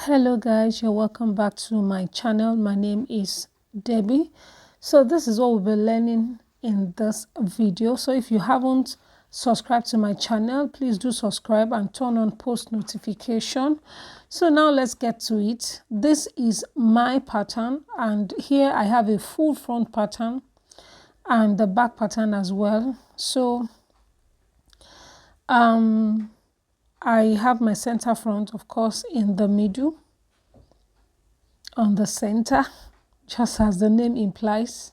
Hello guys, you're welcome back to my channel. My name is Debbie. So this is what we'll be learning in this video. So if you haven't subscribed to my channel, please do subscribe and turn on post notification. So now let's get to it. This is my pattern, and here I have a full front pattern and the back pattern as well. So I have my center front, of course, in the middle, on the center, just as the name implies.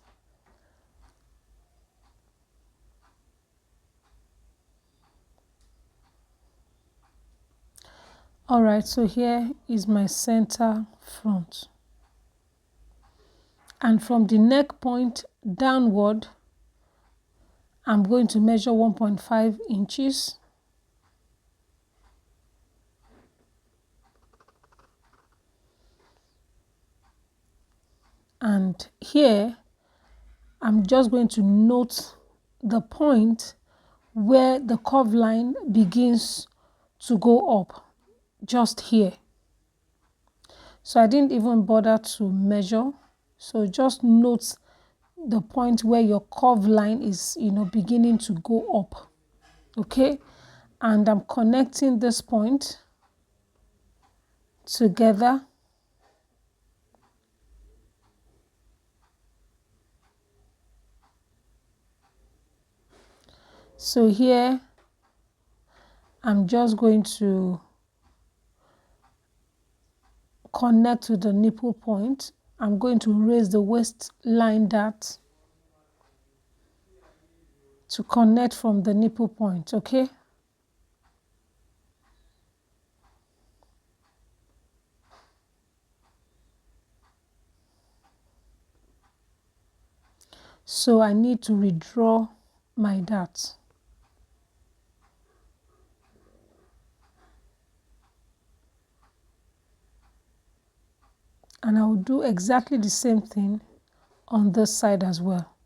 All right, so here is my center front. And from the neck point downward, I'm going to measure 1.5 inches. And here, I'm just going to note the point where the curve line begins to go up, just here. So I didn't even bother to measure. So just note the point where your curve line is, beginning to go up. Okay? And I'm connecting this point together. So here, I'm just going to connect to the nipple point. I'm going to raise the waistline dart to connect from the nipple point, okay? So I need to redraw my dart. And I will do exactly the same thing on this side as well.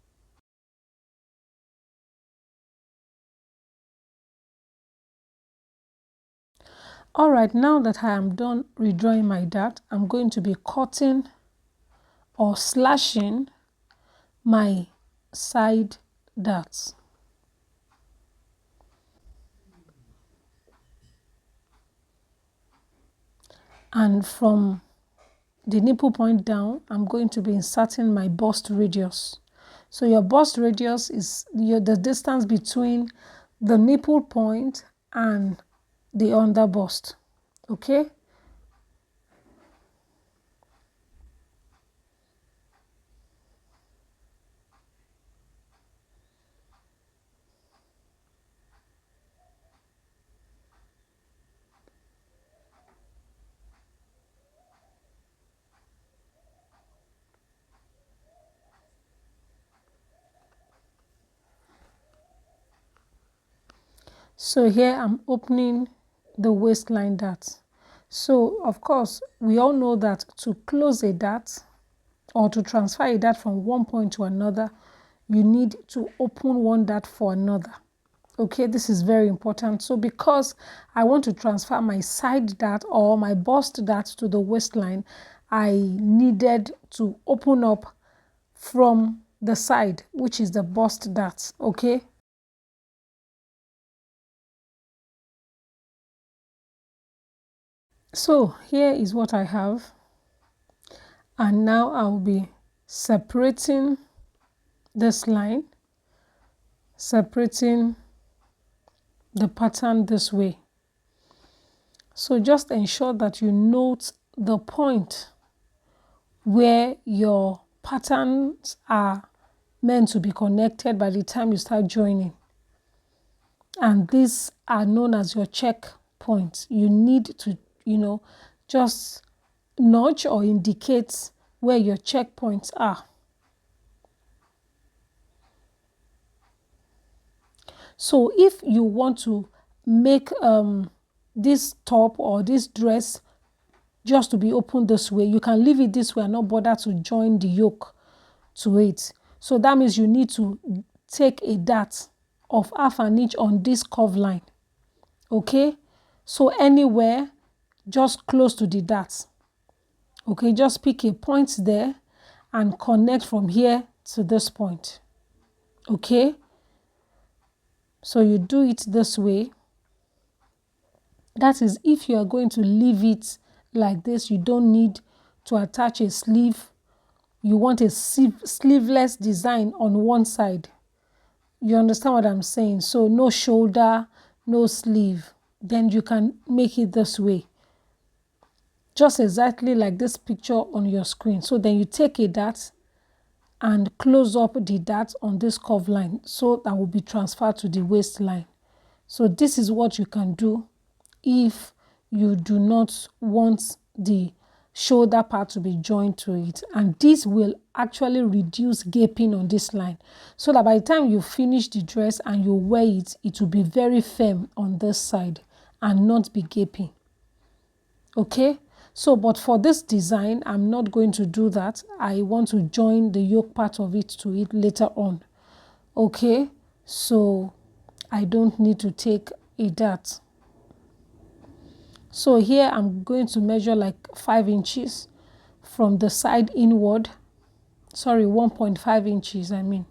All right, now that I am done redrawing my dart, I'm going to be cutting or slashing my side darts. And from the nipple point down, I'm going to be inserting my bust radius. So your bust radius is the distance between the nipple point and the under bust, okay? So here I'm opening the waistline dart. So of course, we all know that to close a dart or to transfer a dart from one point to another, you need to open one dart for another. Okay, this is very important. So because I want to transfer my side dart or my bust dart to the waistline, I needed to open up from the side, which is the bust dart, okay? So here is what I have. And now I'll be separating this line, separating the pattern this way. So just ensure that you note the point where your patterns are meant to be connected by the time you start joining. And these are known as your check points. You need to, just nudge or indicate where your checkpoints are. So if you want to make this top or this dress just to be open this way, you can leave it this way and not bother to join the yoke to it. So that means you need to take a dart of 1/2 inch on this curve line, okay? So anywhere just close to the dart, Okay, just pick a point there and connect from here to this point. Okay, so you do it this way. That is, if you are going to leave it like this, you don't need to attach a sleeve. You want a sleeveless design on one side. You understand what I'm saying? So no shoulder, no sleeve. Then you can make it this way. Just exactly like this picture on your screen. So then you take a dart and close up the dart on this curve line, so that will be transferred to the waistline. So this is what you can do if you do not want the shoulder part to be joined to it, and this will actually reduce gaping on this line, so that by the time you finish the dress and you wear it, it will be very firm on this side and not be gaping. Okay, so but for this design, I'm not going to do that. I want to join the yoke part of it to it later on. Okay, so I don't need to take a dart. So here I'm going to measure like 5 inches from the side inward. Sorry, 1.5 inches, I mean.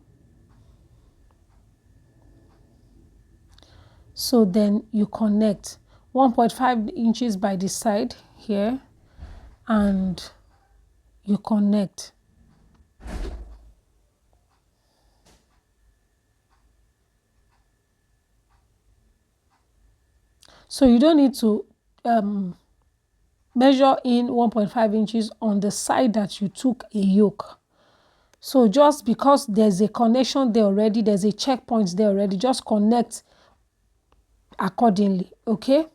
So then you connect 1.5 inches by the side here, and you connect. So you don't need to measure in 1.5 inches on the side that you took a yoke. So just because there's a connection there already, there's a checkpoint there already, just connect accordingly. Okay,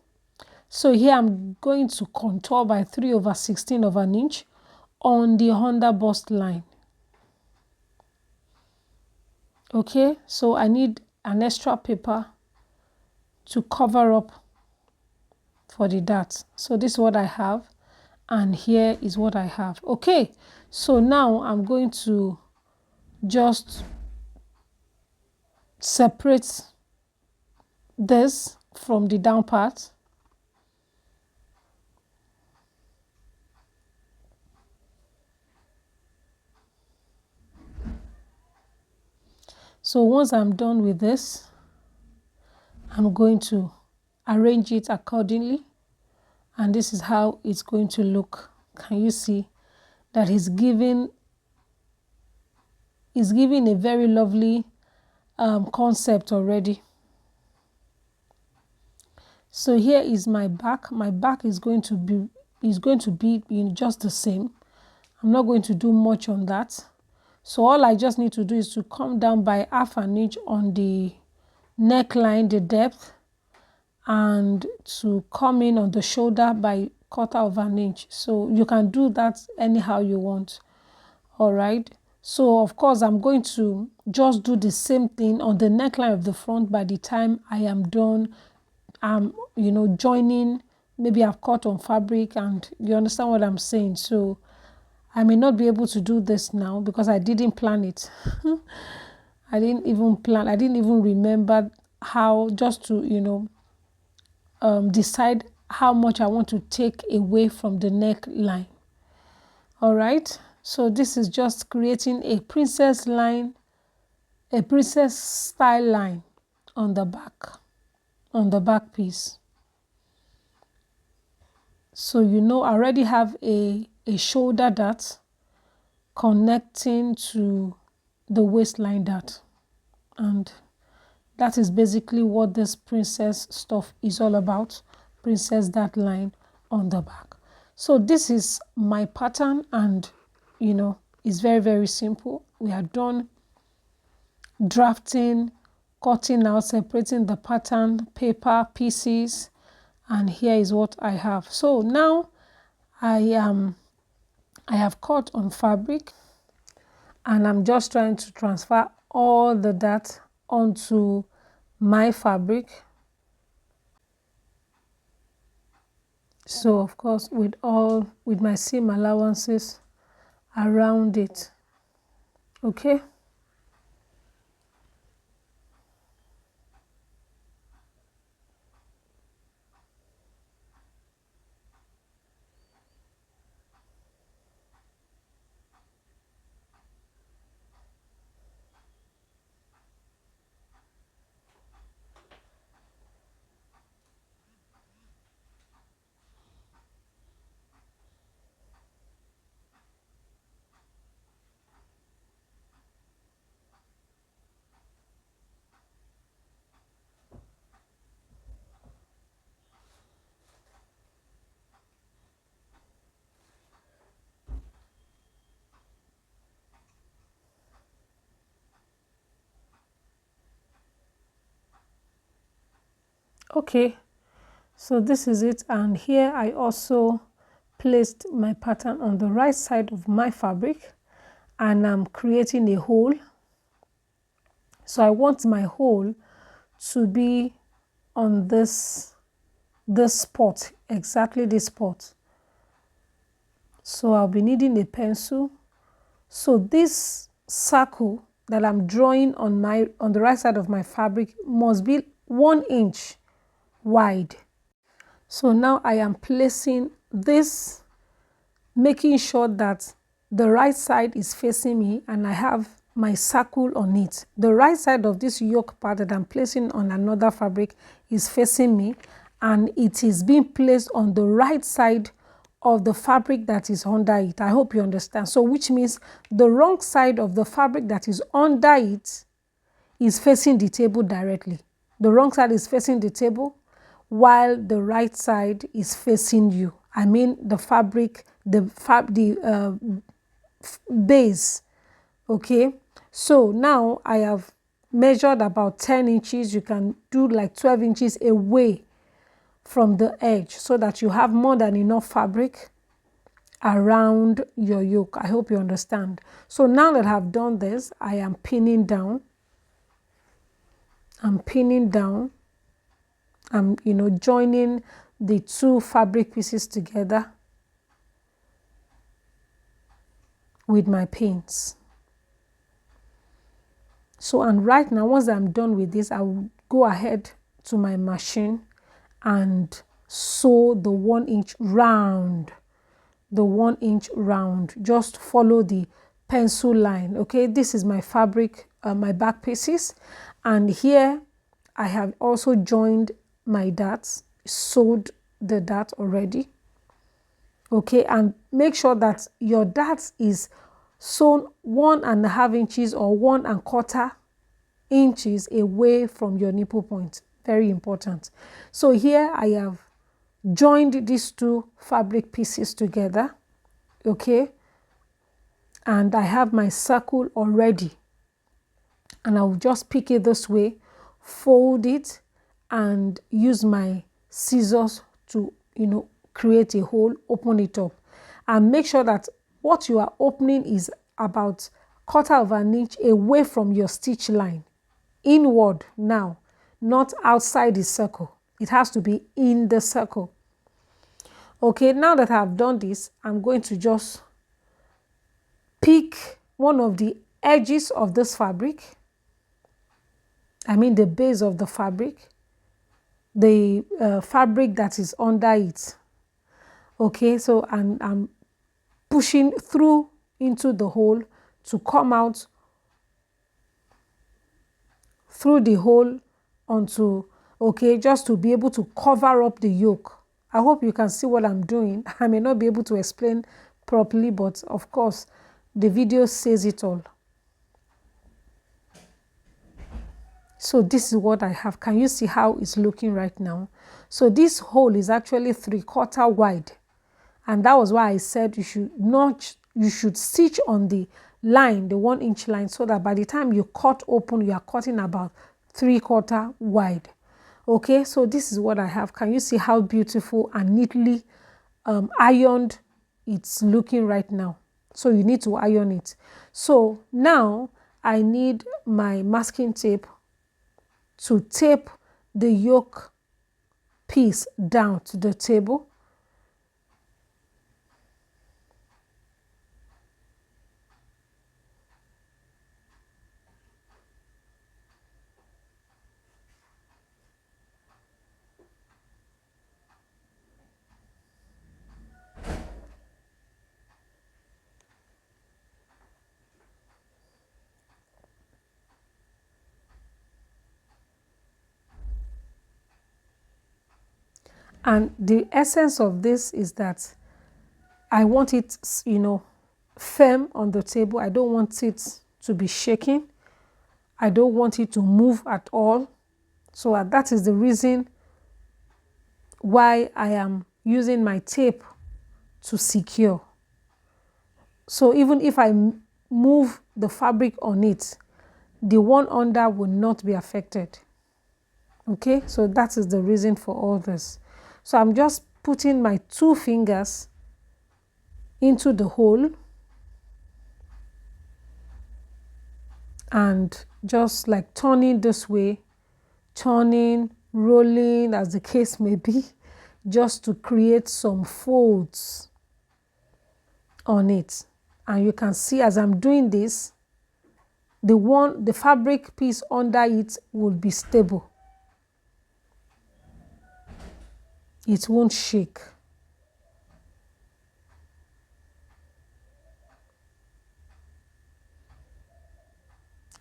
so here I'm going to contour by 3/16 of an inch on the under bust line. Okay, so I need an extra paper to cover up for the dart. So this is what I have, and here is what I have. Okay, so now I'm going to just separate this from the down part. So once I'm done with this, I'm going to arrange it accordingly, and this is how it's going to look. Can you see that he's giving a very lovely concept already. So here is my back. My back is going to be in just the same. I'm not going to do much on that. So all I just need to do is to come down by 1/2 inch on the neckline, the depth, and to come in on the shoulder by 1/4 inch. So you can do that anyhow you want. All right. So of course I'm going to just do the same thing on the neckline of the front. By the time I am done, joining, maybe I've cut on fabric, and you understand what I'm saying. So I may not be able to do this now because I didn't plan it. I didn't even remember how, just to decide how much I want to take away from the neckline. All right, so this is just creating a princess line, a princess style line on the back piece. So I already have a shoulder dart connecting to the waistline dart, and that is basically what this princess stuff is all about. Princess dart line on the back. So this is my pattern, and it's very, very simple. We are done drafting, cutting out, separating the pattern, paper pieces, and here is what I have. So now I have cut on fabric, and I'm just trying to transfer all the dart onto my fabric. So of course with my seam allowances around it. Okay, Okay, so this is it, and here I also placed my pattern on the right side of my fabric, and I'm creating a hole. So I want my hole to be on this spot, exactly this spot. So I'll be needing a pencil. So this circle that I'm drawing on the right side of my fabric must be 1 inch wide. So now I am placing this, making sure that the right side is facing me and I have my circle on it. The right side of this yoke part that I'm placing on another fabric is facing me, and it is being placed on the right side of the fabric that is under it. I hope you understand. So which means the wrong side of the fabric that is under it is facing the table directly. The wrong side is facing the table while the right side is facing you. I mean the fabric, the base. Okay, so now I have measured about 10 inches. You can do like 12 inches away from the edge so that you have more than enough fabric around your yoke. I hope you understand. So now that I've done this, I am pinning down. I'm pinning down. I'm, joining the two fabric pieces together with my pins. So, and right now, once I'm done with this, I will go ahead to my machine and sew the 1 inch round. The 1 inch round. Just follow the pencil line. Okay, this is my fabric, my back pieces, and here I have also joined my darts, sewed the dart already. Okay, and make sure that your dart is sewn 1.5 inches or 1.25 inches away from your nipple point. Very important. So here I have joined these two fabric pieces together. Okay, and I have my circle already, and I'll just pick it this way, fold it, and use my scissors to create a hole, open it up, and make sure that what you are opening is about 1/4 inch away from your stitch line, inward now, not outside the circle. It has to be in the circle. Okay, now that I've done this, I'm going to just pick one of the edges of this fabric, I mean the base of the fabric, the fabric that is under it. Okay, so I'm pushing through into the hole to come out through the hole onto, okay, just to be able to cover up the yoke. I hope you can see what I'm doing. I may not be able to explain properly, but of course the video says it all. So this is what I have. Can you see how it's looking right now? So this hole is actually 3/4 wide, and that was why I said you should stitch on the line, the 1 inch line, so that by the time you cut open, you are cutting about 3/4 wide. Okay, so this is what I have. Can you see how beautiful and neatly ironed it's looking right now? So you need to iron it. So now I need my masking tape to tape the yoke piece down to the table. And the essence of this is that I want it, firm on the table. I don't want it to be shaking. I don't want it to move at all. So that is the reason why I am using my tape to secure. So even if I move the fabric on it, the one under will not be affected. Okay, so that is the reason for all this. So I'm just putting my 2 fingers into the hole and just like turning this way, turning, rolling, as the case may be, just to create some folds on it. And you can see as I'm doing this, the fabric piece under it will be stable. It won't shake.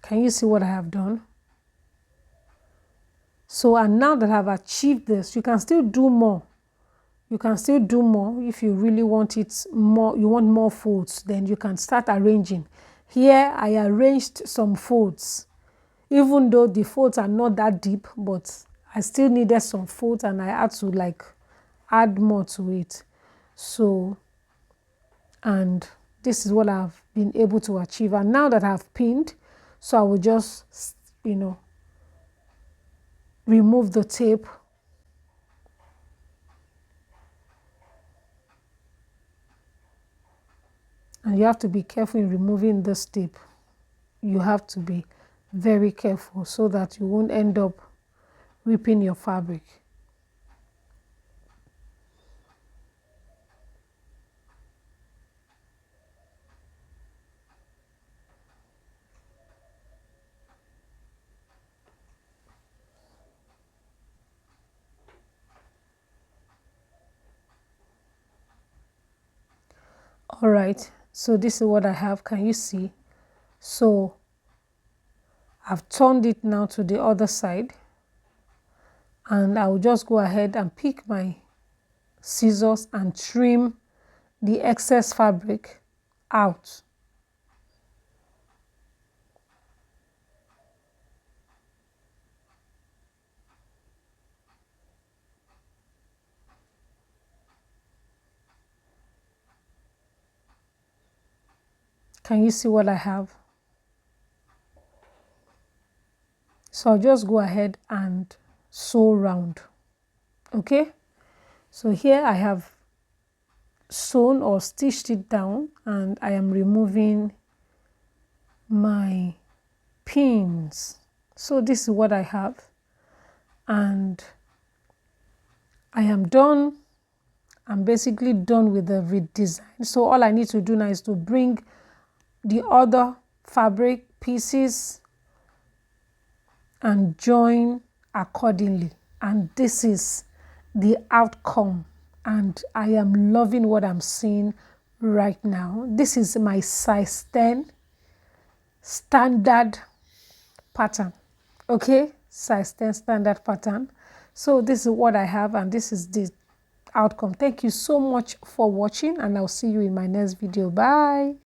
Can you see what I have done? So, and now that I've achieved this, you can still do more. You can still do more if you really want it more. You want more folds, then you can start arranging. Here I arranged some folds, even though the folds are not that deep, but I still needed some folds and I had to like add more to it. So, and this is what I've been able to achieve. And now that I've pinned, so I will just, remove the tape. And you have to be careful in removing this tape. You have to be very careful so that you won't end up ripping your fabric. All right, so this is what I have. Can you see? So I've turned it now to the other side, and I will just go ahead and pick my scissors and trim the excess fabric out. Can you see what I have? So I'll just go ahead and sew round. Okay, so here I have sewn or stitched it down, and I am removing my pins. So this is what I have, and I am done. I'm basically done with the redesign. So all I need to do now is to bring the other fabric pieces and join accordingly, and this is the outcome, and I am loving what I'm seeing right now. This is my size 10 standard pattern. Okay, size 10 standard pattern. So this is what I have, and this is the outcome. Thank you so much for watching, and I'll see you in my next video. Bye.